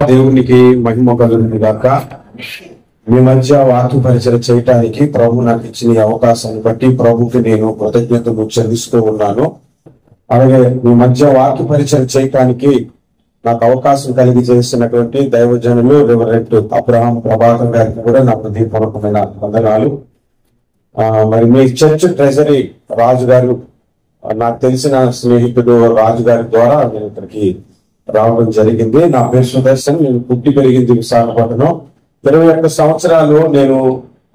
దేవునికి మహిమ కలుగును గాక. మీ మధ్య వాక్య పరిచయం చేయటానికి ప్రభు నాకు ఇచ్చిన ఈ అవకాశాన్ని బట్టి ప్రభుకి నేను కృతజ్ఞతలు చెల్లిస్తూ ఉన్నాను. అలాగే మీ మధ్య వాక్య పరిచయం చేయటానికి నాకు అవకాశం కలిగి చేసినటువంటి దైవజనులు రెవరెంట్ అబ్రహాం ప్రభాకర్ గారికి కూడా నా హృదయపూర్వకమైన వందనాలు. మరి మీ చర్చ్ ట్రెజరీ రాజు గారు, నాకు తెలిసిన స్నేహితుడు రాజు గారి ద్వారా నేను ఇక్కడికి రావడం జరిగింది. నా పేరు సుదర్శన్. నేను పుట్టి పెరిగింది విశాఖపట్నం. 21 సంవత్సరాలు నేను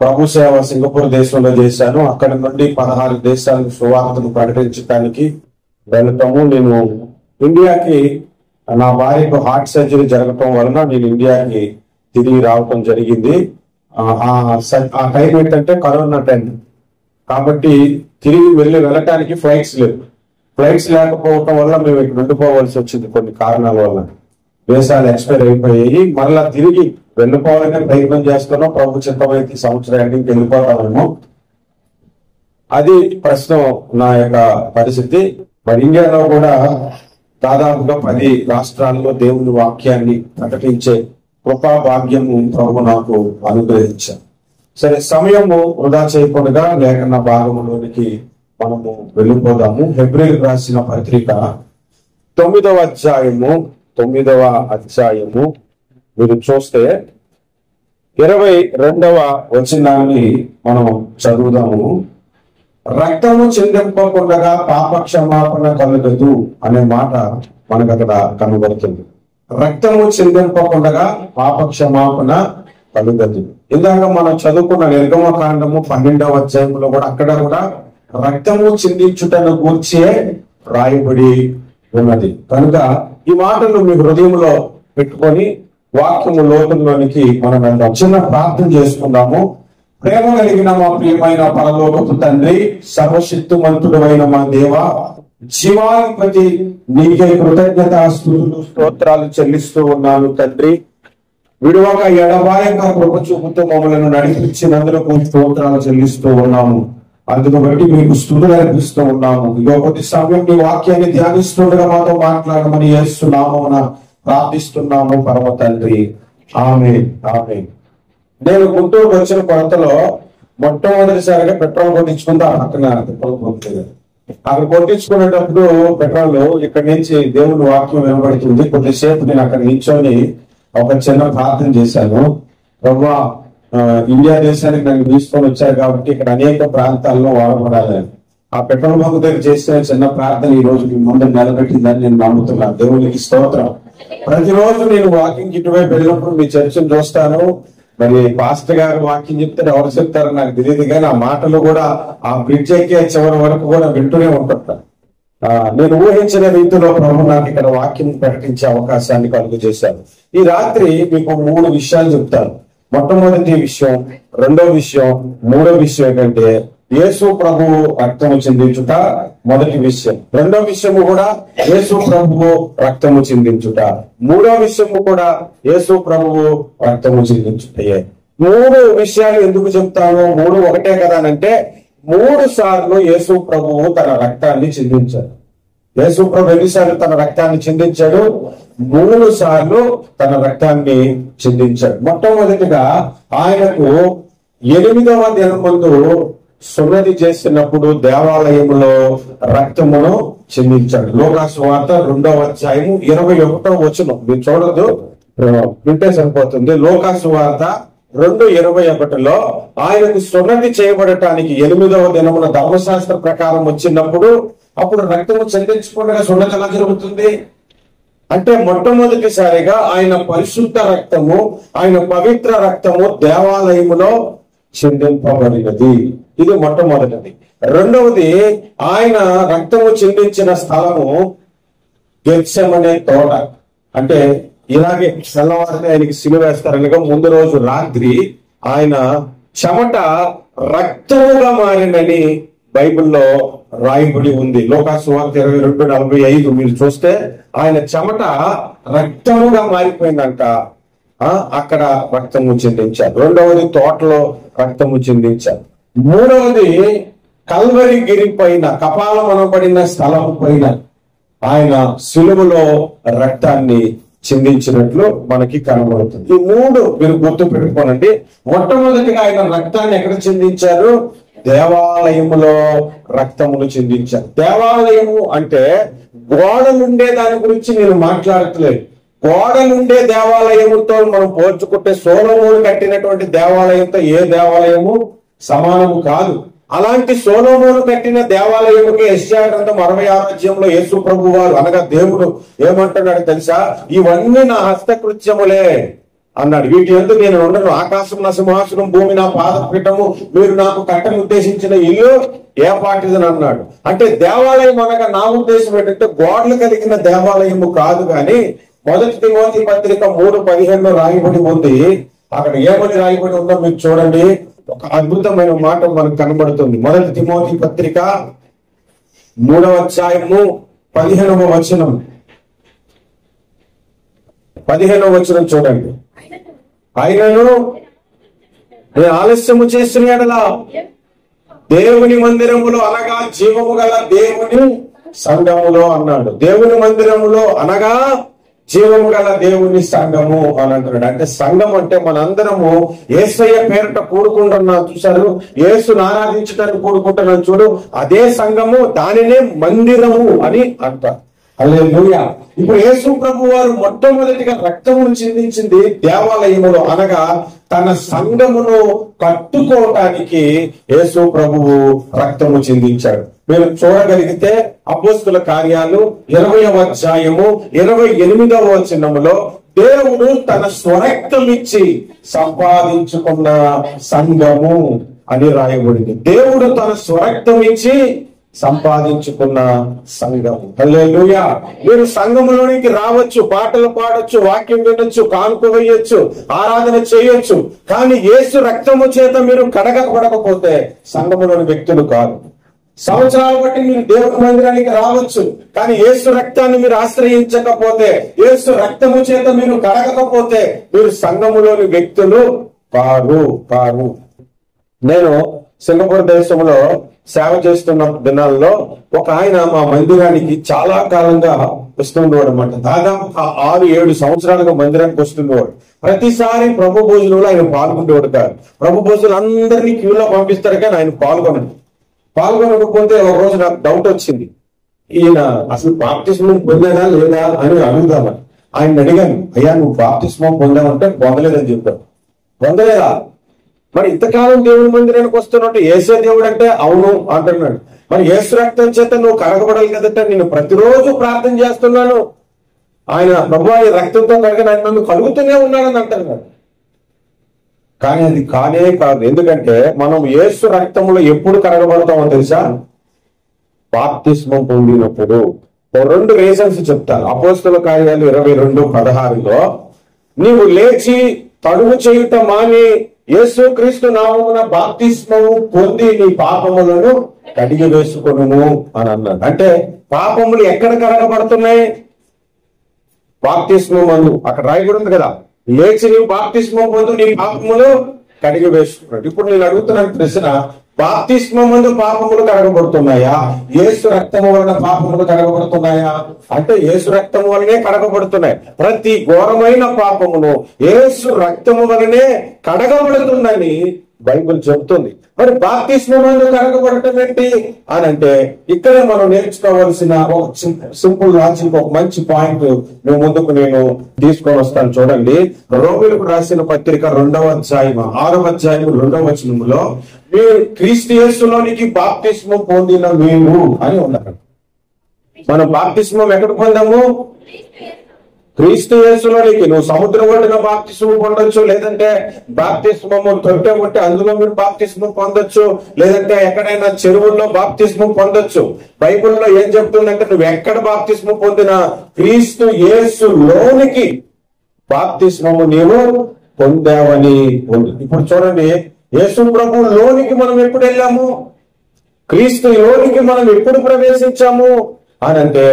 ప్రభు సేవ సింగపూర్ దేశంలో చేశాను. అక్కడి నుండి 16 దేశాలకు సువార్తను ప్రకటించడానికి వెళ్తాము. నేను ఇండియాకి, నా భార్యకు హార్ట్ సర్జరీ జరగటం వలన నేను ఇండియాకి తిరిగి రావటం జరిగింది. ఆ టైం ఏంటంటే కరోనా టైం కాబట్టి తిరిగి వెళ్ళటానికి ఫ్లైట్స్ లేవు. ఫ్లైట్స్ లేకపోవటం వల్ల మేము ఇక్కడ ఉండిపోవాల్సి వచ్చింది. కొన్ని కారణాల వల్ల దేశాలు ఎక్స్పైర్ అయిపోయాయి. మరలా తిరిగి వెళ్ళిపోవాలనే ప్రయత్నం చేస్తున్నాం. ప్రభు చిత్తమైతే సంవత్సరం ఎండింగ్కి వెళ్ళిపోతామేమో. అది ప్రస్తుతం నా యొక్క పరిస్థితి. మరి ఇండియాలో కూడా దాదాపుగా 10 రాష్ట్రాల్లో దేవుని వాక్యాన్ని ప్రకటించే కృపా భాగ్యము ప్రభు నాకు అనుగ్రహించారు. సరే, సమయము వృధా చేయకుండా లేఖన భాగంలోనికి మనము వెళ్ళిపోదాము. హెబ్రీయులకు రాసిన పత్రిక 9వ అధ్యాయము మీరు చూస్తే 22వ వచనాన్ని మనం చదువుదాము. రక్తము చెందింపకుండా పాప క్షమాపణ కలుగదు అనే మాట మనకు అక్కడ కనబడుతుంది. రక్తము చెందింపకుండా పాప క్షమాపణ కలుగదు. ఇందాక మనం చదువుకున్న నిర్గమకాండము 12వ అధ్యాయంలో కూడా అక్కడ కూడా రక్తము చిందించుటను గూర్చే రాయబడి ఉన్నది. కనుక ఈ మాటలు మీ హృదయంలో పెట్టుకొని వాక్యము లోకంలోనికి మనం వెళ్దాం. చిన్న ప్రార్థన చేసుకుందాము. ప్రేమ కలిగిన మా ప్రియమైన పరలోకపు తండ్రి, సర్వశక్తిమంతుడు అయిన మా దేవ, జీవాధిపతి, నీకే కృతజ్ఞతాస్తుతులు స్తోత్రాలు చెల్లిస్తూ ఉన్నాను తండ్రి. విడువక ఎడబాయక కృప చూపుతూ మమ్మల్ని నడిపించినందుకు స్తోత్రాలు చెల్లిస్తూ ఉన్నాము. అందుకు బట్టి మీకు స్తుతులు అర్పిస్తూ ఉన్నాము. ఇదో కొద్ది సమయం మీ వాక్యాన్ని ధ్యానిస్తుండగా మాతో మాట్లాడమని యేసునామమున ప్రార్థిస్తున్నాము పరమ తండ్రి. ఆమేన్, ఆమేన్. నేను గుంటూరుకు వచ్చిన కొరతలో మొట్టమొదటిసారిగా పెట్రోల్ కొట్టించుకుంటా అక్కడ కొట్టించుకునేటప్పుడు పెట్రోల్ ఇక్కడి నుంచి దేవుని వాక్యం వినబడుతుంది. కొద్దిసేపు నేను అక్కడ నిల్చొని ఒక చిన్న ప్రార్థన చేశాను. ప్రభువా, ఇండియా దేశానికి నన్ను తీసుకొని వచ్చారు కాబట్టి ఇక్కడ అనేక ప్రాంతాల్లో వాడబడాలని ఆ పెట్రోల్ బంక్ దగ్గర చేసిన చిన్న ప్రార్థన ఈ రోజు మీ ముందు నిలబెట్టిందని నేను నమ్ముతున్నాను. దేవునికి స్తోత్రం. ప్రతిరోజు నేను వాకింగ్ ఇటువైపు వెళ్ళినప్పుడు మీ చర్చను చూస్తాను. మరి పాస్టర్ గారు వాక్యం చెప్తే ఎవరు చెప్తారో నాకు తెలియదు, కానీ ఆ మాటలు కూడా ఆ బ్రిడ్జ్ ఎక్కే చివరి వరకు కూడా వింటూనే ఉంటుంటాను. నేను ఊహించిన రీతిలో ప్రభు నాకు ఇక్కడ వాక్యం ప్రకటించే అవకాశాన్ని కలుగు చేశాను. ఈ రాత్రి మీకు 3 విషయాలు చెప్తాను. మొట్టమొదటి విషయం, రెండో విషయం, మూడో విషయం ఏంటంటే యేసు ప్రభువు రక్తము చిందించుట మొదటి విషయం. రెండో విషయము కూడా యేసు ప్రభువు రక్తము చిందించుట. మూడో విషయము కూడా యేసు ప్రభువు రక్తము చిందించుటయే. 3 విషయాలు ఎందుకు చెప్తాను? 3 ఒకటే కదా అంటే 3 సార్లు యేసు ప్రభువు తన రక్తాన్ని చిందించాడు. యేసు ప్రభు ఎన్నిసార్లు తన రక్తాన్ని చిందించాడు? 3 సార్లు తన రక్తాన్ని చిందించాడు. మొట్టమొదటిగా ఆయనకు 8వ దినం ముందు సున్నతి చేసినప్పుడు దేవాలయంలో రక్తమును చిందించాడు. లోకాసు వార్త 2వ అధ్యాయము 21వ వచనం మీరు చూడదు, వింటే సరిపోతుంది. లోకాసు వార్త 2:21లో ఆయనకు సున్నతి చేయబడటానికి 8వ దినమున ధర్మశాస్త్ర ప్రకారం వచ్చినప్పుడు అప్పుడు రక్తము చెందించకుండా సున్నతి ఎలా జరుగుతుంది అంటే మొట్టమొదటిసారిగా ఆయన పరిశుద్ధ రక్తము, ఆయన పవిత్ర రక్తము దేవాలయములో చెందింపబడినది. ఇది మొట్టమొదటిది. రెండవది, ఆయన రక్తము చెందించిన స్థలము గెత్సెమనే తోట. అంటే ఇలాగే తెల్లవారిని ఆయనకి సిలువ వేస్తారనగా ముందు రోజు రాత్రి ఆయన చెమట రక్తముగా మారినని బైబిల్లో రాయబడి ఉంది. లోకాసు వార్త 22:45 మీరు చూస్తే ఆయన చెమట రక్తముగా మారిపోయిందంట. అక్కడ రక్తము చిందించారు. రెండవది, తోటలో రక్తము చిందించారు. మూడవది, కల్వరి గిరి పైన కపాలం అనబడిన స్థలం పైన ఆయన సిలువలో రక్తాన్ని చిందించినట్లు మనకి కనబడుతుంది. ఈ మూడు మీరు గుర్తు పెట్టుకోనండి. మొట్టమొదటిగా ఆయన రక్తాన్ని ఎక్కడ చిందించారు? దేవాలయములో రక్తమును చిందించారు. దేవాలయము అంటే గోడలుండే దాని గురించి నేను మాట్లాడట్లేదు. గోడలుండే దేవాలయముతో మనం పోల్చుకుంటే సొలొమోను కట్టినటువంటి దేవాలయంతో ఏ దేవాలయము సమానము కాదు. అలాంటి సొలొమోను కట్టిన దేవాలయముకి యెషయా గ్రంథం 66వ అధ్యాయంలో యేసు ప్రభు వారు అనగా దేవుడు ఏమంటున్నాడు తెలుసా? ఇవన్నీ నా హస్తకృత్యములే అన్నాడు. వీటి యందు నేను ఉండను. ఆకాశం నా సింహాసనం, భూమి నా పాదపీఠము, మీరు నాకు కట్టను ఉద్దేశించిన ఇల్లు ఏ పాటిదని అన్నాడు. అంటే దేవాలయం అనగా నా ఉద్దేశం ఏంటంటే గోడలు కలిగిన దేవాలయము కాదు. కానీ మొదటి తిమోతి పత్రిక 3:15 రాయబడి ఉంది. అక్కడ ఏమని రాయబడి ఉందో మీరు చూడండి. ఒక అద్భుతమైన మాట మనకు కనబడుతుంది. మొదటి తిమోతి పత్రిక 3వ అధ్యాయము 15వ వచనం. 15వ వచనం చూడండి. ఆయనను నేను ఆలస్యము చేసిన యెడల దేవుని మందిరములో అనగా జీవము గల దేవుని సంఘములో అన్నాడు. దేవుని మందిరములో అనగా జీవము గల దేవుని సంఘము అని అంటున్నాడు. అంటే సంఘం అంటే మనందరము యేసయ్య పేరిట కూడుకుంటున్నాం. చూశారు, యేసును ఆరాధించడానికి కూడుకుంటున్నాం చూడు, అదే సంఘము, దానినే మందిరము అని అంటారు. హల్లెలూయా. ఇప్పుడు యేసు ప్రభు వారు మొట్టమొదటిగా రక్తమును చిందించింది దేవాలయములో అనగా తన సంఘమును కట్టుకోవటానికి యేసు ప్రభువు రక్తము చిందించాడు. మీరు చూడగలిగితే అపోస్తుల కార్యాలు 20వ అధ్యాయము 28వ వచనములో దేవుడు తన స్వరక్తం ఇచ్చి సంపాదించుకున్న సంఘము అని రాయబడింది. దేవుడు తన స్వరక్తం ఇచ్చి సంపాదించుకున్న సంఘం. హల్లెలూయా. మీరు సంఘములోనికి రావచ్చు, పాటలు పాడొచ్చు, వాక్యం వినొచ్చు, కానుక వేయొచ్చు, ఆరాధన చేయొచ్చు. కానీ యేసు రక్తము చేత మీరు కడగబడకపోతే సంఘములోని వ్యక్తులు కాదు. సంవత్సరాలు బట్టి మీరు దేవుని మందిరానికి రావచ్చు, కానీ యేసు రక్తాన్ని మీరు ఆశ్రయించకపోతే, యేసు రక్తము చేత మీరు కడగకపోతే మీరు సంఘములోని వ్యక్తులు కారు. నేను సింగపూర్ దేశంలో సేవ చేస్తున్న దినాల్లో ఒక ఆయన మా మందిరానికి చాలా కాలంగా వస్తుండేవాడు అనమాట. దాదాపు 6-7 సంవత్సరాలుగా మందిరానికి వస్తుండేవాడు. ప్రతిసారి ప్రభు భోజనంలో ఆయన పాల్గొండేవాడు కాదు. ప్రభు భోజనం అందరినీ క్యూలో పంపిస్తారు, కానీ ఆయన పాల్గొనకపోతే ఒక రోజు నాకు డౌట్ వచ్చింది. ఈయన అసలు బాప్తిస్మం పొందాడా లేదా అని అడుగుదామని ఆయన అడిగాను. అయ్యా, నువ్వు బాప్తిస్మం పొందావంటే పొందలేదని చెప్పావు. పొందలేదా? మరి ఇంతకాలం దేవుని మందిరానికి వస్తున్నట్టు యేసే దేవుడు అంటే అవును అంటున్నాడు. మరి యేసు రక్తం చేత నువ్వు కడగబడాలి కదంటే నేను ప్రతిరోజు ప్రార్థన చేస్తున్నాను, ఆయన ప్రభువా ఈ రక్తంతో కడగని ఆయన నన్ను కలుగుతూనే ఉన్నాడని అంటున్నాడు. కానీ అది కానే కాదు. ఎందుకంటే మనం యేసు రక్తంలో ఎప్పుడు కడగబడతామో తెలుసా? బాప్తిస్మం పొందినప్పుడు. 2 రీజన్స్ చెప్తాను. అపోస్తుల కార్యాలు 22:16లో నీవు లేచి తడుము చేయుట మాని యేసు క్రీస్తు నామమున బాప్తిస్మము పొంది నీ పాపములను కడిగి వేసుకొనుము అని అన్నాడు. అంటే పాపములు ఎక్కడ కడగబడుతున్నాయి? బాప్తిస్మం అందు. అక్కడ రాయబడి ఉంది కదా, లేచి నీవు బాప్తిస్మం పొందు నీ పాపములు కడిగి వేసుకున్నాడు. ఇప్పుడు నేను అడుగుతున్నాను ప్రశ్న, బాప్తిస్మం ముందు పాపములు కడగబడుతున్నాయా? యేసు రక్తము వలన పాపములు కడగబడుతున్నాయా? అంటే యేసు రక్తము వలనే కడగబడుతున్నాయి. ప్రతి ఘోరమైన పాపమును యేసు రక్తము వలనే కడగబడుతుందని బైబిల్ చెబుతుంది. మరి బాప్తిస్మం ముందు కడగబడటం ఏంటి అని అంటే ఇక్కడే మనం నేర్చుకోవాల్సిన ఒక సింపుల్ లాజిక్, ఒక మంచి పాయింట్ మీ ముందుకు నేను తీసుకొని వస్తాను. చూడండి, రోమీయులకు రాసిన పత్రిక 2వ అధ్యాయం 6వ అధ్యాయం 2వ వచనములో మీరు క్రీస్తు యేసులోనికి బాప్తిస్మం పొందిన మీరు అని ఉన్నారు. మనం బాప్తిస్మం ఎక్కడ పొందాము? క్రీస్తు యేసులోనికి. నువ్వు సముద్రం ఒడ్డున బాప్తిస్మం పొందొచ్చు, లేదంటే బాప్తిస్మము తొట్టె కొట్టి అందులో మీరు బాప్తిస్మం పొందొచ్చు, లేదంటే ఎక్కడైనా చెరువుల్లో బాప్తిస్మం పొందొచ్చు. బైబిల్లో ఏం చెప్తుందంటే నువ్వు ఎక్కడ బాప్తిస్మం పొందినా క్రీస్తు యేసులోనికి బాప్తిస్మము నీవు పొందావని ఉంది. ఇప్పుడు చూడండి, యేసు ప్రభు లోనికి మనం ఎప్పుడు వెళ్ళాము? క్రీస్తు లోనికి మనం ఎప్పుడు ప్రవేశించాము అని అంటే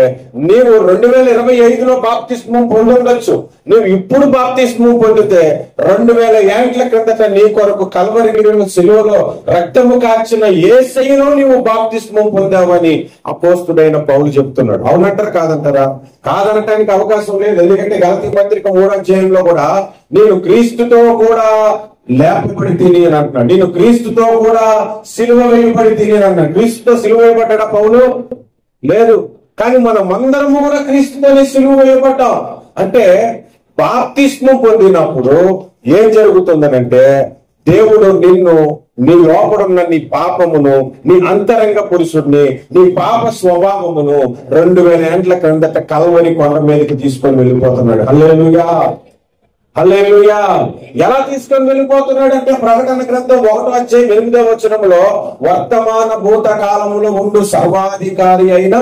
నీవు 2025లో బాప్తిస్మం పొందొచ్చు. నువ్వు ఇప్పుడు బాప్తిస్మం పొందితే 2000 ఏండ్ల క్రిందట నీ కొరకు కల్వరిగిరిలో సిలువలో రక్తము కార్చిన యేసయ్యలో నీవు బాప్తిస్మం పొందావని అపోస్తుడైన పౌలు చెప్తున్నాడు. అవునంటారా కాదంటారా? కాదనటానికి అవకాశం లేదు. ఎందుకంటే గలతీ పత్రిక 3వ అధ్యాయంలో కూడా నేను క్రీస్తుతో కూడా లేపబడి తిని అని అంటున్నాడు. నేను క్రీస్తుతో కూడా సిలువ వేయబడి తిని అని అన్నాడు. క్రీస్తుతో సిలువ వేయబడ్డా పౌలు? లేదు. కానీ మనం అందరము కూడా క్రీస్తుతోనే సిలువ వేయబడ్డాం. అంటే బాప్తిస్మం పొందినప్పుడు ఏం జరుగుతుందనంటే దేవుడు నిన్ను, నీ లోపడున్న నీ పాపమును, నీ అంతరంగ పురుషుడిని, నీ పాప స్వభావమును 2000 ఏండ్ల క్రిందట కల్వరి కొండ మీదకి తీసుకొని వెళ్ళిపోతున్నాడు. హల్లెలూయా, హల్లెలూయా. ఎలా తీసుకొని వెళ్ళిపోతున్నాడు అంటే ప్రకటన గ్రంథం 1వ అధ్యాయం 8వ వచనంలో వర్తమాన భూత కాలములో ఉండు సర్వాధికారి అయిన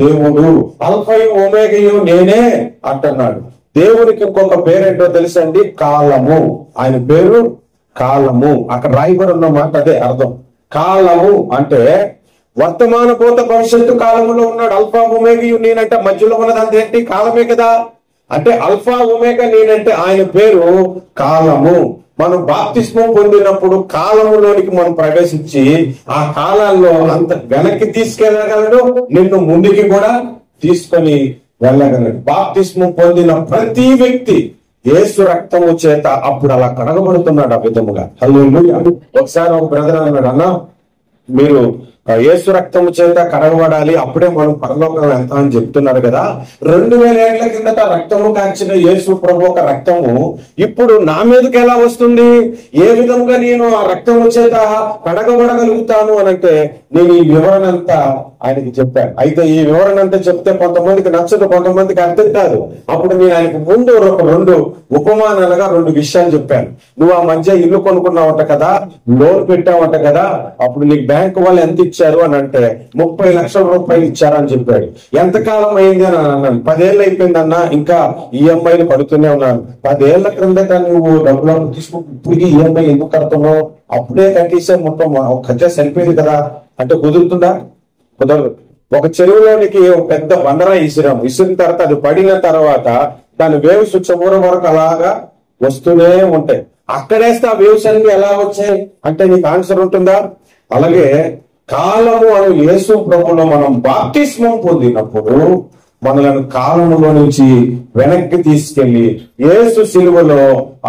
దేవుడు అల్ఫయు ఒమేగయు నేనే అంటున్నాడు. దేవునికి ఇంకొక పేరేంటో తెలుసండి? కాలము. ఆయన పేరు కాలము. అక్కడ రాయబడి ఉన్న మాట అదే అర్థం. కాలము అంటే వర్తమాన భూత భవిష్యత్తు కాలములో ఉన్నాడు. అల్ఫా ఒమేగయు నేనంటే మధ్యలో ఉన్నది ఏంటి? కాలమే కదా. అంటే అల్ఫా ఒమేగా నేనంటే ఆయన పేరు కాలము. మనం బాప్తిస్మం పొందినప్పుడు కాలములోనికి మనం ప్రవేశించి ఆ కాలాల్లో అంత వెనక్కి తీసుకెళ్ళగలడు, నిన్ను ముందుకి కూడా తీసుకొని వెళ్ళగలడు. బాప్తిస్మం పొందిన ప్రతి వ్యక్తి యేసు రక్తము చేత అప్పుడు అలా కడగబడుతున్నాడు ఆ విధముగా. హల్లెలూయా. ఒకసారి ఒక బ్రదర్ అన్నాడు, అన్న మీరు యేసు రక్తము చేత కడగబడాలి, అప్పుడే మనం పరలోకం వెళ్తామని చెప్తున్నారు కదా. 2000 ఏళ్ల కిందట రక్తము కాంచిన యేసు ప్రభు ఒక రక్తము ఇప్పుడు నా మీదకి ఎలా వస్తుంది? ఏ విధంగా నేను ఆ రక్తము చేత కడగబడగలుగుతాను అని అంటే నేను ఈ వివరణ అంతా ఆయనకి చెప్పాను. అయితే ఈ వివరణ అంతా చెప్తే కొంతమందికి నచ్చదు, కొంతమందికి అర్థం కాదు. అప్పుడు నేను ఆయనకు ముందు ఒక 2 ఉపమానాలుగా 2 విషయాలు చెప్పాను. నువ్వు ఆ మధ్య ఇల్లు కొనుక్కున్నావంట కదా, లోన్ పెట్టావంట కదా, అప్పుడు నీకు బ్యాంకు వాళ్ళు ఎంత ఇచ్చారు అని అంటే 30 లక్షల రూపాయలు ఇచ్చారని చెప్పాడు. ఎంతకాలం అయింది అని అన్నాను. 10 ఏళ్ళు అయిపోయిందన్నా, ఇంకా ఈఎంఐలు పడుతూనే ఉన్నాను. 10 ఏళ్ల క్రిందట నువ్వు డబ్బులు తీసుకుని ఇప్పుడు ఈఎంఐ ఎందుకు కడుతున్నావు? అప్పుడే కట్టేసే మొత్తం కట్టేసి సరిపోయింది కదా అంటే కుదురుతుందా? కుదరదు. ఒక చెరువులోనికి ఒక పెద్ద బండరా విసిరిన తర్వాత అది పడిన తర్వాత దాని వేవ్స్ చివరి వరకు అలాగా వస్తూనే ఉంటాయి. అక్కడేస్తే ఆ వేవ్స్ అన్ని ఎలా వచ్చాయి అంటే నీకు ఆన్సర్ ఉంటుందా? అలాగే కాలము అని యేసు ప్రభువులో మనం బాప్తిస్మం పొందినప్పుడు మనలను కాలములో నుంచి వెనక్కి తీసుకెళ్లి యేసు సిలువలో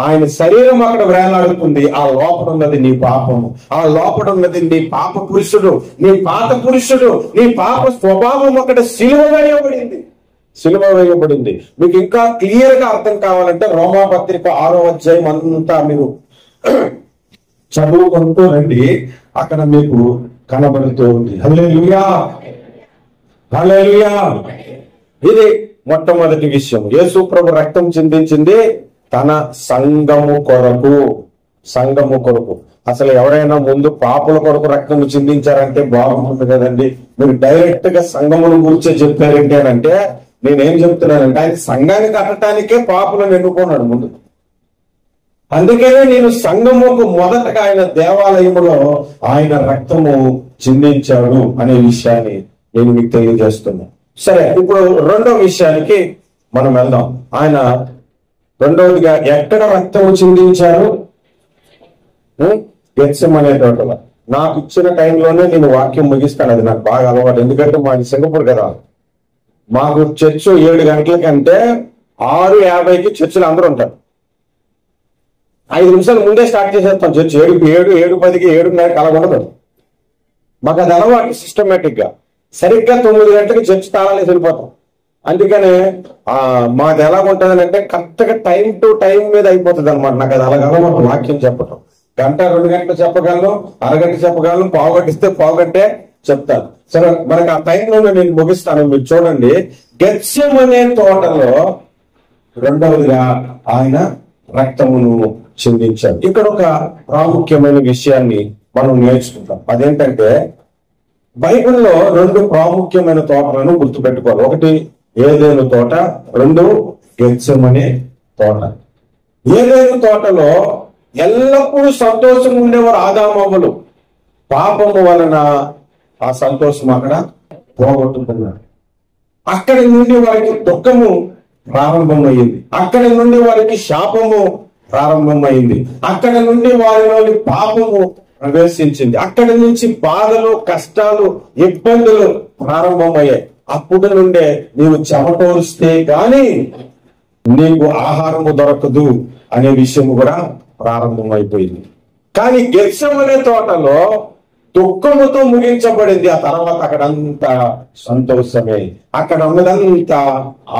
ఆయన శరీరం అక్కడ వేలాడుతుంది. ఆ లోపల ఉన్నది నీ పాపము, ఆ లోపల ఉన్నది నీ పాప పురుషుడు, నీ పాత పురుషుడు, నీ పాప స్వభావం అక్కడ సిలువ వేయబడింది. సిలువ వేయబడింది. మీకు ఇంకా క్లియర్ గా అర్థం కావాలంటే రోమాపత్రిక 6వ అధ్యాయం అంతా మీరు చదువుకుంటూ రండి, అక్కడ మీకు కనబడుతూ ఉంది. హల్లెలూయా, హల్లెలూయా. ఇది మొట్టమొదటి విషయం. యేసు ప్రభు రక్తం చిందించింది తన సంఘము కొరకు. సంఘము కొరకు. అసలు ఎవరైనా ముందు పాపుల కొరకు రక్తం చిందించారంటే బాగుంటుంది కదండి. మీరు డైరెక్ట్ గా సంఘమును గురించే చెప్పారంటే అంటే నేనేం చెప్తున్నానంటే ఆయన సంఘాన్ని కట్టడానికే పాపులను ఎన్నుకున్నాడు ముందు. అందుకనే నేను సంఘముకు మొదటగా ఆయన దేవాలయములో ఆయన రక్తము చిందించాడు అనే విషయాన్ని నేను మీకు తెలియజేస్తున్నాను. సరే, ఇప్పుడు 2వ విషయానికి మనం వెళ్దాం. ఆయన రెండవదిగా ఎక్కడ రక్తము చిందించారు? గెత్సెమనే తోటలో. నాకు ఇచ్చిన టైంలోనే నేను వాక్యం ముగిస్తాను. అది నాకు బాగా అలవాటు. ఎందుకంటే మాది సింగపూర్ కదా, మాకు చర్చ్ 7 గంటలకంటే 6:50కి చర్చిలో అందరూ ఉంటారు. 5 నిమిషాలు ముందే స్టార్ట్ చేసేస్తాం చర్చ్. 7:10కి 7:30కి అలా ఉండదు. మాకు అది అలవాటు సిస్టమేటిక్ గా. సరిగ్గా 9 గంటలకు చర్చ్ తాళాలేసి వెళ్ళిపోతాం. అందుకనే మాది ఎలా ఉంటుందని అంటే కరెక్ట్ గా టైం టు టైం మీద అయిపోతుంది అనమాట. నాకు అది అలాగ అలవాటు వాక్యం చెప్పటం. 1-2 గంటలు చెప్పగలను, అరగంట చెప్పగలను, పావుగంటిస్తే పావుగంటే చెప్తాను. సరే, మనకు ఆ టైంలో నేను ముగిస్తాను. మీరు చూడండి, గెత్సెమనే తోటలో రెండవదిగా ఆయన రక్తమును చిందించాడు. ఇక్కడ ఒక ప్రాముఖ్యమైన విషయాన్ని మనం నేర్చుకుంటాం. అదేంటంటే బైబిల్లో 2 ప్రాముఖ్యమైన తోటలను గుర్తుపెట్టుకోవాలి. ఒకటి ఏదెను తోట, 2 గెత్సెమనే తోట. ఏదెను తోటలో ఎల్లప్పుడూ సంతోషం ఉండేవారు ఆదామవ్వలు. పాపము వలన ఆ సంతోషం అక్కడ పోగొట్టుకున్నాడు. అక్కడి నుండి వారికి దుఃఖము ప్రారంభమైంది, అక్కడి నుండి వారికి శాపము ప్రారంభమైంది, అక్కడి నుండి వారిలోని పాపము ప్రవేశించింది, అక్కడి నుంచి బాధలు, కష్టాలు, ఇబ్బందులు ప్రారంభమయ్యాయి. అప్పుడు నుండే నీవు చెమటోరిస్తే గాని నీకు ఆహారము దొరకదు అనే విషయం కూడా ప్రారంభమైపోయింది. కానీ గెత్సెమనే తోటలో దుఃఖముతో ముగించబడింది. ఆ తర్వాత అక్కడంతా సంతోషమే, అక్కడ ఉన్నదంతా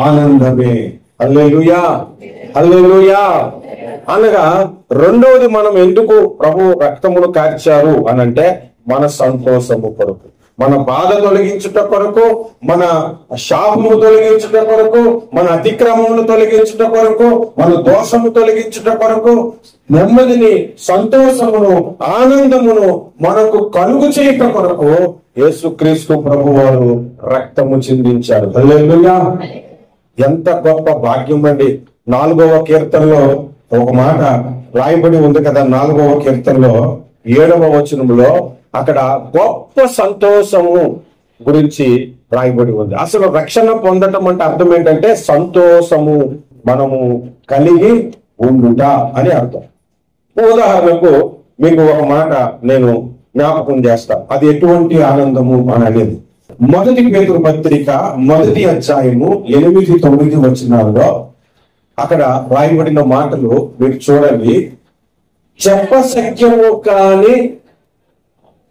ఆనందమే. హల్లెలూయా, హల్లెలూయా. అనగా రెండవది, మనం ఎందుకు ప్రభు రక్తమును కార్చారు అనంటే మన సంతోషము కొరకు, మన బాధ తొలగించుట కొరకు, మన శాపము తొలగించుట కొరకు, మన అతిక్రమమును తొలగించుట కొరకు, మన దోషము తొలగించుట కొరకు, నెమ్మదిని, సంతోషమును, ఆనందమును మనకు కలుగు చేయట కొరకు యేసుక్రీస్తు ప్రభు వారు రక్తము చిందించారు. హల్లెలూయా. ఎంత గొప్ప భాగ్యం అండి. 4వ కీర్తనలో ఒక మాట రాయబడి ఉంది కదా, 4వ కీర్తనలో 7వ వచనంలో అక్కడ గొప్ప సంతోషము గురించి రాయబడి ఉంది. అసలు రక్షణ పొందటం అంటే అర్థం ఏంటంటే సంతోషము మనము కలిగి ఉండుట అని అర్థం. ఉదాహరణకు మీకు ఒక మాట నేను జ్ఞాపకం చేస్తా, అది ఎటువంటి ఆనందము అని అనేది. 1 పేతురు పత్రిక 1వ అధ్యాయము 8-9 వచనాల్లో అక్కడ రాయబడిన మాటలు మీరు చూడండి. చెప్పశక్యము కాని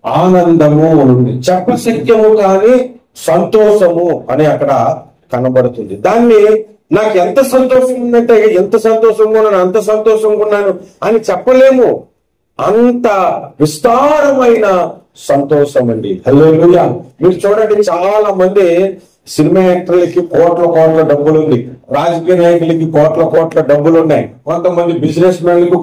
ఆనందము ఉంది, చెప్పశక్యము కాని సంతోషము అని అక్కడ కనబడుతుంది. దాన్ని నాకు ఎంత సంతోషం ఉందంటే ఎంత సంతోషంగా ఉన్నాను, అంత సంతోషంగా ఉన్నాను అని చెప్పలేము. అంత విస్తారమైన సంతోషం అండి. హల్లెలూయా. మీరు చూడండి, చాలా మంది సినిమా యాక్టర్లకి కోట్ల డబ్బులు ఉంది, రాజకీయ నాయకులకి కోట్ల డబ్బులు ఉన్నాయి, కొంతమంది బిజినెస్ మ్యాన్లకు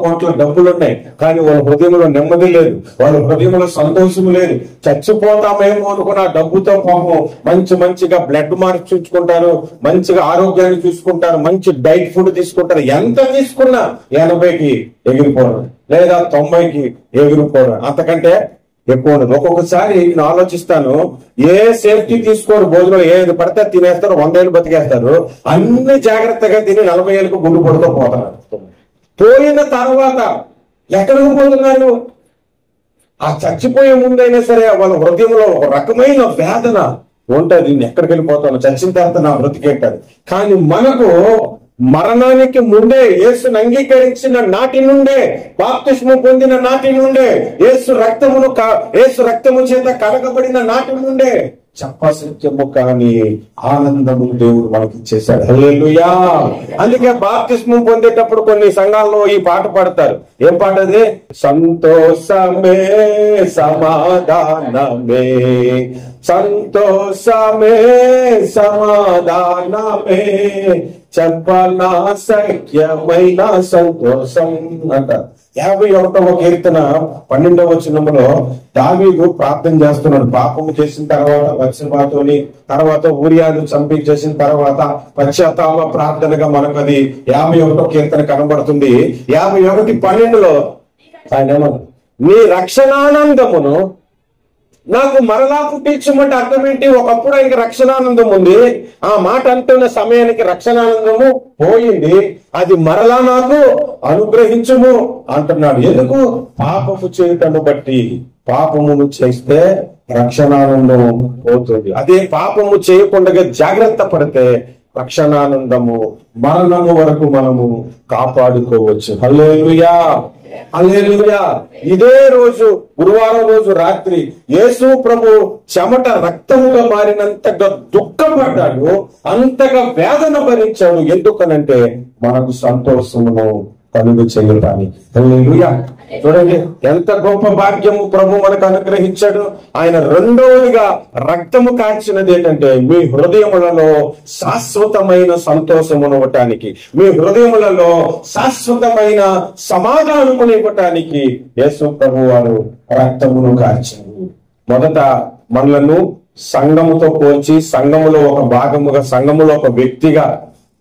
కోట్ల డబ్బులు ఉన్నాయి. కానీ వాళ్ళ హృదయంలో నెమ్మది లేదు, వాళ్ళ హృదయంలో సంతోషం లేదు. చచ్చిపోతామేమో అనుకున్న ఆ డబ్బుతో పాపం మంచిగా బ్లడ్ మార్చుకుంటారు, మంచిగా ఆరోగ్యాన్ని చూసుకుంటారు, మంచి డైట్ ఫుడ్ తీసుకుంటారు. ఎంత తీసుకున్నా 80కి ఎగిరిపోవడం లేదా 90కి ఎగిరిపోవడం, అంతకంటే ఎక్కువ ఉండదు. ఒక్కొక్కసారి నేను ఆలోచిస్తాను, ఏ సేఫ్టీ తీసుకోరు, భోజనం ఏది పడితే తినేస్తారు, 100 ఏళ్ళు బతికేస్తారు. అన్ని జాగ్రత్తగా తిని 40 ఏళ్ళకు గుండు పడుతూ పోతున్నారు. పోయిన తర్వాత ఎక్కడికి పోతున్నారు? ఆ చచ్చిపోయే ముందైనా సరే వాళ్ళ హృదయంలో ఒక రకమైన వేదన ఉంటది, నేను ఎక్కడికి వెళ్ళిపోతాను, చచ్చిన తర్వాత నా బ్రతికేంటారు. కానీ మనకు మరణానికి ముందే, యేసును అంగీకరించిన నాటి నుండే, బాప్తిస్మం పొందిన నాటి నుండే, యేసు రక్తము చేత కడగబడిన నాటి నుండే చెప్పశక్యము కాని ఆనందము దేవుడు మనకి ఇచ్చేశాడు. హల్లెలూయా. అందుకే బాప్తిస్మం పొందేటప్పుడు కొన్ని సంఘాల్లో ఈ పాట పాడతారు. ఏం పాట అది? సంతోషమే సమాధానమే, సంతోషమే సమాధానమే, చెప్పనా సఖ్యమైన సంతోషం అంటారు. 51వ కీర్తన 12వ వచనంలో దావీదు ప్రార్థన చేస్తున్నాడు. పాపము చేసిన తర్వాత పశ్చాత్తాపంతోని, తర్వాత ఊరియాను చంపించేసిన తర్వాత పశ్చాత్తాప ప్రార్థనగా మనకు అది 51వ కీర్తన కనబడుతుంది. 51:12లో ఆయన ఏమన్నా, నీ రక్షణానందమును నాకు మరలా పుట్టించమంటే అర్థం ఏంటి? ఒకప్పుడు ఆయనకి రక్షణానందం ఉంది, ఆ మాట అంటున్న సమయానికి రక్షణానందము పోయింది, అది మరలా నాకు అనుగ్రహించుము అంటున్నాడు. ఎందుకు? పాపము చేయటను బట్టి. పాపమును చేస్తే రక్షణానందం పోతుంది. అదే పాపము చేయకుండా జాగ్రత్త పడితే రక్షణానందము మరణము వరకు మనము కాపాడుకోవచ్చు. హల్లెలూయా, హల్లెలూయా. ఇదే రోజు, గురువారం రోజు రాత్రి యేసు ప్రభు చెమట రక్తముగా మారినంతగా దుఃఖపడ్డాడు, అంతగా వేదన భరించాడు. ఎందుకనంటే మనకు సంతోషమును కలుగు చేయటానికి. హల్లెలూయా. చూడండి ఎంత గొప్ప భాగ్యము ప్రభు మనకు అనుగ్రహించాడు. ఆయన రెండవదిగా రక్తము కాల్చినది ఏంటంటే మీ హృదయములలో శాశ్వతమైన సంతోషమును ఇవ్వటానికి, మీ హృదయములలో శాశ్వతమైన సమాధానమును ఇవ్వటానికి యేసు ప్రభు వారు రక్తమును కార్చారు. మొదట మనలను సంఘముతో పోల్చి, సంఘములో ఒక భాగముగా, సంఘములో ఒక వ్యక్తిగా,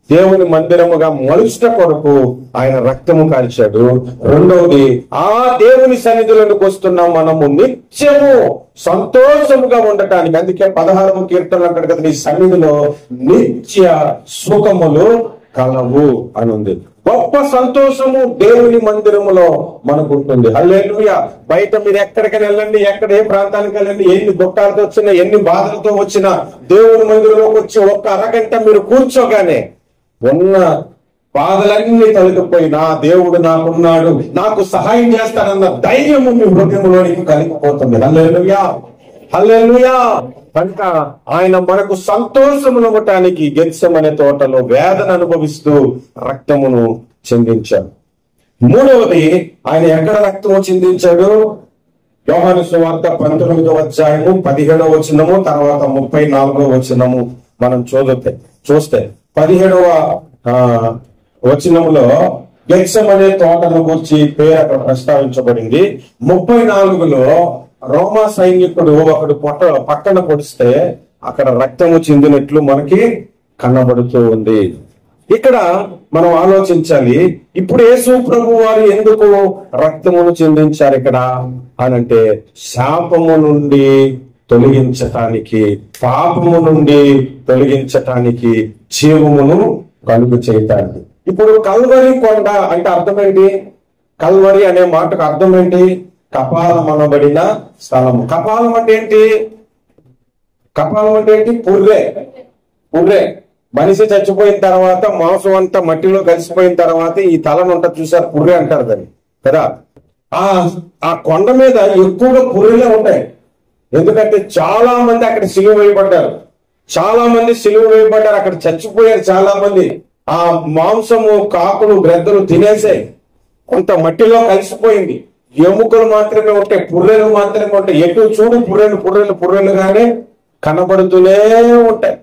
దేవుని మందిరముగా మలుచుట కొరకు ఆయన రక్తము కార్చాడు. రెండవది, ఆ దేవుని సన్నిధిలోకి వస్తున్న మనము నిత్యము సంతోషముగా ఉండటానికి. అందుకే 16వ కీర్తన అంటాడు కదా, నీ సన్నిధిలో నిత్య సుఖములు కలవు అని ఉంది. గొప్ప సంతోషము దేవుని మందిరములో మనకు ఉంటుంది. హల్లెలూయా. బయట మీరు ఎక్కడికైనా వెళ్ళండి, ఎక్కడ ఏ ప్రాంతానికి వెళ్ళండి, ఎన్ని దుఃఖాలతో వచ్చినా, ఎన్ని బాధలతో వచ్చినా, దేవుని మందిరంలోకి వచ్చి ఒక్క అరగంట మీరు కూర్చోగానే ఉన్న బాధలన్నీ తొలగిపోయి, నా దేవుడు నాకున్నాడు, నాకు సహాయం చేస్తానన్న ధైర్యము మీ హృదయంలోనికి కలిగిపోతుంది. హల్లెలూయా, హల్లెలూయా. కనుక ఆయన మనకు సంతోషమునివ్వటానికి గెత్సెమనే తోటలో వేదన అనుభవిస్తూ రక్తమును చిందించాడు. మూడవది, ఆయన ఎక్కడ రక్తము చిందించాడు? యోహాను సువార్త 19వ అధ్యాయము 17వ వచనము, తర్వాత 34వ వచనము మనం చూస్తే 17వ వచనములో గెత్సెమనే తోటను గురించి పేరు అక్కడ ప్రస్తావించబడింది. 34లో రోమా సైనికుడు ఒకడు పక్కన పొడిస్తే అక్కడ రక్తము చిందినట్లు మనకి కనబడుతూ ఉంది. ఇక్కడ మనం ఆలోచించాలి, ఇప్పుడు యేసు ప్రభు వారు ఎందుకు రక్తమును చిందించారు ఇక్కడ అనంటే, శాపము నుండి తొలగించటానికి, పాపము నుండి తొలగించటానికి, జీవమును కలుగు చేయటానికి. ఇప్పుడు కల్వరి కొండ అంటే అర్థం ఏంటి? కల్వరి అనే మాటకు అర్థం ఏంటి? కపాలం అనబడిన స్థలము. కపాలం అంటే ఏంటి? కపాలం అంటే ఏంటి? పుర్రె. మనిషి చచ్చిపోయిన తర్వాత మాంసం అంతా మట్టిలో కలిసిపోయిన తర్వాత ఈ తలను ఉంటుంది చూసారు, పుర్రె అంటారు దాన్ని కదా. ఆ కొండ మీద ఎక్కువగా పుర్రెలే ఉంటాయి. ఎందుకంటే చాలా మంది అక్కడ సిలువ వేయబడ్డారు, అక్కడ చచ్చిపోయారు చాలా మంది. ఆ మాంసము కాకులు గ్రద్దలు తినేసాయి, కొంత మట్టిలో కలిసిపోయింది. ఎముకలు మాత్రమే ఉంటాయి, పుర్రెలు మాత్రమే ఉంటాయి. ఎటు చూడు పుర్రెలుగానే కనబడుతూనే ఉంటాయి.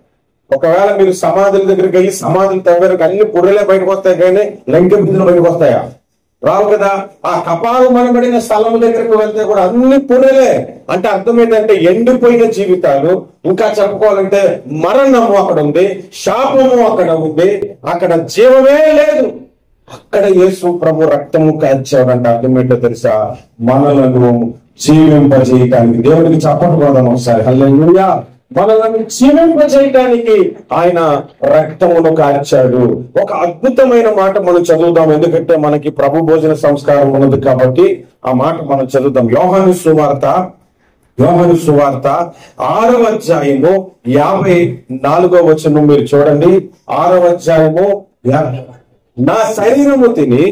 ఒకవేళ మీరు సమాధుల దగ్గరికి వెళ్ళి సమాధులు తవ్వారు, అన్ని పుర్రెలే బయటకు వస్తాయి, కానీ లంకె బిందులు బయటకు వస్తాయా? రావు కదా. ఆ కపాలం అనబడిన స్థలం దగ్గరికి వెళ్తే కూడా అన్ని పుర్రెలే. అంటే అర్థం ఏంటంటే ఎండిపోయిన జీవితాలు. ఇంకా చెప్పుకోవాలంటే మరణము అక్కడ ఉంది, శాపము అక్కడ ఉంది, అక్కడ జీవమే లేదు. అక్కడ యేసు ప్రభు రక్తము కాల్చాడంటే అర్థం ఏంటో తెలుసా? మనలను జీవింపజేయటానికి. దేవుడికి చప్పట్లు కొడదాం ఒకసారి. హల్లెలూయా. మనలను జీవింపజేయటానికి ఆయన రక్తమును కార్చాడు. ఒక అద్భుతమైన మాట మనం చదువుదాం, ఎందుకంటే మనకి ప్రభు భోజన సంస్కారం ఉన్నది కాబట్టి ఆ మాట మనం చదువుదాం. యోహాను సువార్త 6వ అధ్యాయము 54వ వచనం మీరు చూడండి. 6వ అధ్యాయము, నా శరీరము తిని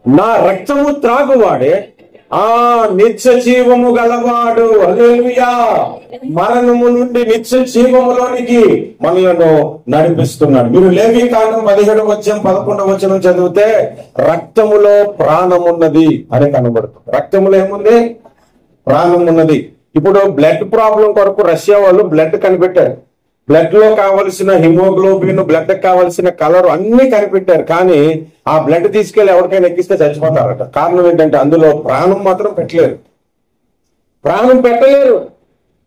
నా రక్తము త్రాగువాడే నిత్య జీవము గలవాడు. హల్లెలూయా. మరణము నుండి నిత్య జీవములోనికి మనలను నడిపిస్తున్నాడు. మీరు లేవీకాండం 17వ అధ్యాయం 11వ వచనం చదివితే రక్తములో ప్రాణమున్నది అని కనబడుతుంది. రక్తములో ఏముంది? ప్రాణం ఉన్నది. ఇప్పుడు బ్లడ్ ప్రాబ్లం కొరకు రష్యా వాళ్ళు బ్లడ్ కనిపెట్టారు. బ్లడ్ లో కావలసిన హిమోగ్లోబిన్, బ్లడ్ కావాల్సిన కలర్ అన్ని కనిపెట్టారు. కానీ ఆ బ్లడ్ తీసుకెళ్లి ఎవరికైనా ఎక్కిస్తే చచ్చిపోతారట. కారణం ఏంటంటే అందులో ప్రాణం మాత్రం పెట్టలేరు.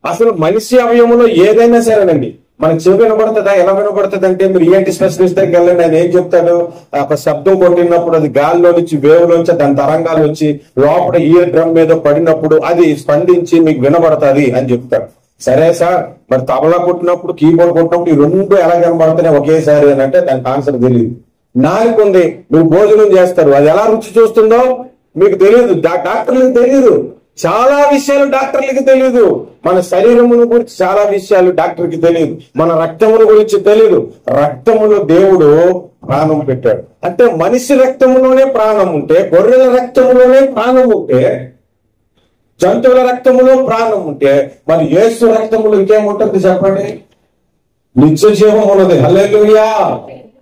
అసలు మనిషి అవయవంలో ఏదైనా సరేనండి, మనకి చెవి వినబడుతుందా? ఎలా వినబడుతుంది అంటే, మీరు ఏంటి స్పెషలిస్ట్ దగ్గరికి వెళ్ళండి, ఆయన ఏం చెప్తాడు? ఒక శబ్దం కొట్టినప్పుడు అది గాలిలో నుంచి, వేవులోంచి, దాని తరంగాలు వచ్చి లోపల ఇయర్ డ్రమ్ మీద పడినప్పుడు అది స్పందించి మీకు వినబడుతుంది అని చెప్తాడు. సరే సార్, మరి తబలా కొట్టినప్పుడు, కీబోర్డ్ కొట్టినప్పుడు ఈ రెండు ఎలా కనబడుతున్నాయి ఒకేసారి అని అంటే దానికి ఆన్సర్ తెలియదు. నాలుగు ఉంది, మీరు భోజనం చేస్తారు, అది ఎలా రుచి చూస్తుందో మీకు తెలియదు, డాక్టర్లకు తెలియదు. చాలా విషయాలు డాక్టర్లకి తెలియదు. మన శరీరమును గురించి చాలా విషయాలు డాక్టర్కి తెలియదు. మన రక్తమును గురించి తెలియదు. రక్తములో దేవుడు ప్రాణం పెట్టాడు. అంటే మనిషి రక్తములోనే ప్రాణం ఉంటే, గొర్రెల రక్తములోనే ప్రాణం ఉంటే, జంతువుల రక్తములో ప్రాణం ఉంటే, మరి యేసు రక్తములో ఇంకేముంటుంది చెప్పండి? నిత్య జీవం ఉన్నది. హల్లెలూయా.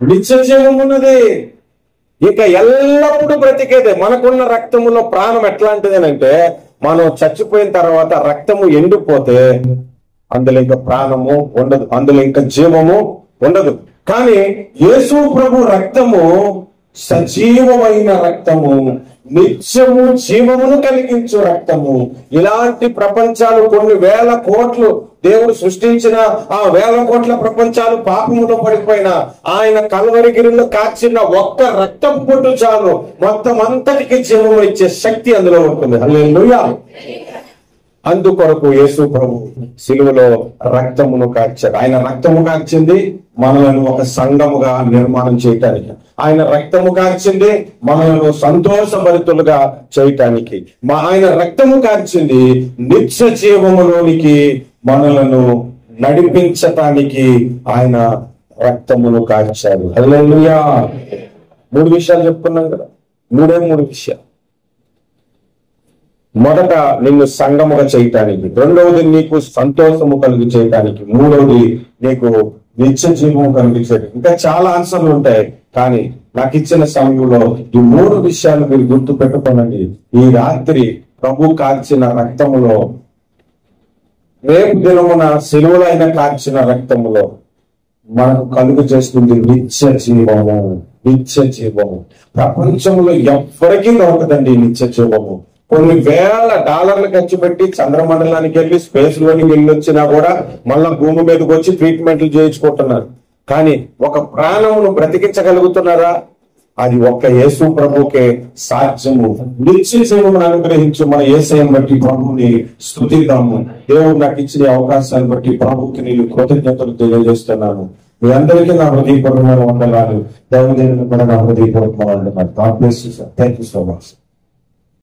నిత్య జీవం ఉన్నది. ఇక ఎల్లప్పుడూ బ్రతికేదే. మనకున్న రక్తములో ప్రాణం ఎట్లాంటిది అంటే, మనం చచ్చిపోయిన తర్వాత రక్తము ఎండిపోతే అందులో ఇంకా ప్రాణము ఉండదు, అందులో ఇంకా జీవము ఉండదు. కానీ యేసు ప్రభు రక్తము సజీవమైన రక్తము, నిత్యము జీవమును కలిగించు రక్తము. ఇలాంటి ప్రపంచాలు కొన్ని వేల కోట్లు దేవుడు సృష్టించిన ఆ వేల కోట్ల ప్రపంచాలు పాపములో పడిపోయిన ఆయన కల్వరిగిరిలో కాచిన ఒక్క రక్తపు పొట్టు చాలు మొత్తం అంతటికి జీవము ఇచ్చే శక్తి అందులో ఉంటుంది. హల్లెలూయా. అందుకొరకు యేసు ప్రభు సిలువలో రక్తమును కార్చాడు. ఆయన రక్తము కార్చింది మనలను ఒక సంఘముగా నిర్మాణం చేయటానికి. ఆయన రక్తము కార్చింది మనలను సంతోషభరితులుగా చేయటానికి. ఆయన రక్తము కార్చింది నిత్య జీవములోనికి మనలను నడిపించటానికి ఆయన రక్తమును కార్చాడు. హల్లెలూయా. 3 విషయాలు చెప్పుకున్నాం కదా, 3 విషయాలు. మొదట నిన్ను సంఘముగా చేయటానికి, రెండవది నీకు సంతోషము కలిగి చేయటానికి, మూడవది నీకు నిత్య జీవము కలిగి చేయడానికి. ఇంకా చాలా ఆన్సర్లు ఉంటాయి, కానీ నాకు ఇచ్చిన సమయంలో ఈ 3 విషయాలు మీరు గుర్తు పెట్టుకోనండి. ఈ రాత్రి ప్రభు కార్చిన రక్తములో, రేపు దినమున సిలువలో అయిన కార్చిన రక్తములో మనకు కలుగు చేస్తుంది నిత్య జీవము. నిత్య జీవము ప్రపంచంలో ఎవ్వరికీ దొరకదండి. నిత్య జీవము కొన్ని వేల డాలర్లు ఖర్చు పెట్టి చంద్రమండలానికి వెళ్ళి స్పేస్ లోనికి వెళ్ళి వచ్చినా కూడా మళ్ళా భూమి మీదకి వచ్చి ట్రీట్మెంట్లు చేయించుకుంటున్నారు. కానీ ఒక ప్రాణమును బ్రతికించగలుగుతున్నారా? అది ఒక్క యేసు ప్రభుకే సాధ్యము. నిత్య జీవమును అనుగ్రహించు మన యేసయ్యను బట్టి ప్రభుని స్తుతిద్దాము. దేవుడు నాకు ఇచ్చిన అవకాశాన్ని బట్టి ప్రభుకి నేను కృతజ్ఞతలు తెలియజేస్తున్నాను. మీ అందరికీ నా హృదయపూర్వకమైన వందనాలు. దేవుని కూడా నా హృదయపూర్వకమైన వందనాలు. God bless you, sir. Thank you so much.